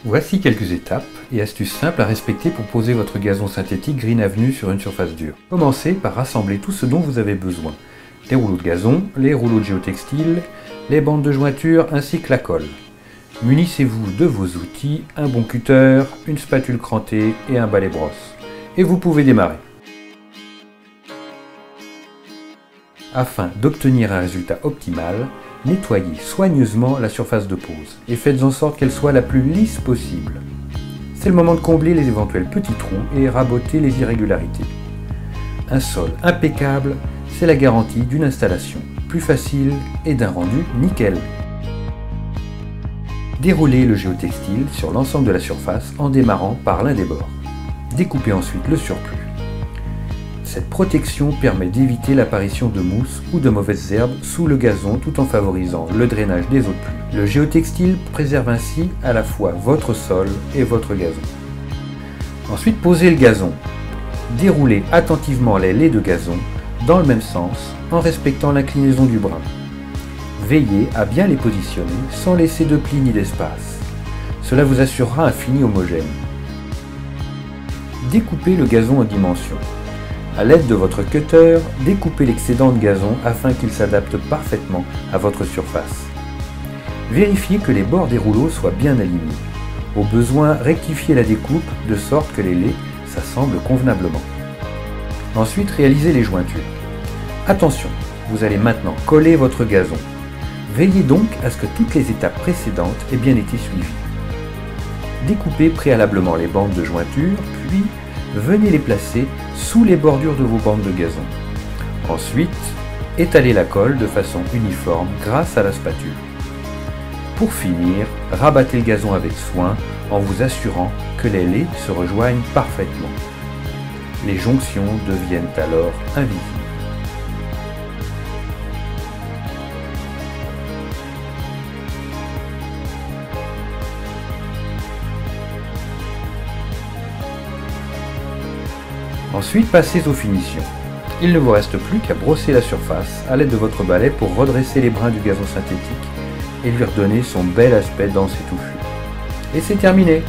Voici quelques étapes et astuces simples à respecter pour poser votre gazon synthétique Green Avenue sur une surface dure. Commencez par rassembler tout ce dont vous avez besoin. Les rouleaux de gazon, les rouleaux de géotextile, les bandes de jointure ainsi que la colle. Munissez-vous de vos outils, un bon cutter, une spatule crantée et un balai brosse. Et vous pouvez démarrer. Afin d'obtenir un résultat optimal, nettoyez soigneusement la surface de pose et faites en sorte qu'elle soit la plus lisse possible. C'est le moment de combler les éventuels petits trous et raboter les irrégularités. Un sol impeccable, c'est la garantie d'une installation plus facile et d'un rendu nickel. Déroulez le géotextile sur l'ensemble de la surface en démarrant par l'un des bords. Découpez ensuite le surplus. Cette protection permet d'éviter l'apparition de mousse ou de mauvaises herbes sous le gazon tout en favorisant le drainage des eaux de pluie. Le géotextile préserve ainsi à la fois votre sol et votre gazon. Ensuite, posez le gazon. Déroulez attentivement les lais de gazon dans le même sens en respectant l'inclinaison du brin. Veillez à bien les positionner sans laisser de plis ni d'espace. Cela vous assurera un fini homogène. Découpez le gazon en dimensions. A l'aide de votre cutter, découpez l'excédent de gazon afin qu'il s'adapte parfaitement à votre surface. Vérifiez que les bords des rouleaux soient bien alignés. Au besoin, rectifiez la découpe de sorte que les lais s'assemblent convenablement. Ensuite, réalisez les jointures. Attention, vous allez maintenant coller votre gazon. Veillez donc à ce que toutes les étapes précédentes aient bien été suivies. Découpez préalablement les bandes de jointure, puis venez les placer sous les bordures de vos bandes de gazon. Ensuite, étalez la colle de façon uniforme grâce à la spatule. Pour finir, rabattez le gazon avec soin en vous assurant que les lais se rejoignent parfaitement. Les jonctions deviennent alors invisibles. Ensuite, passez aux finitions. Il ne vous reste plus qu'à brosser la surface à l'aide de votre balai pour redresser les brins du gazon synthétique et lui redonner son bel aspect dense et touffu. Et c'est terminé!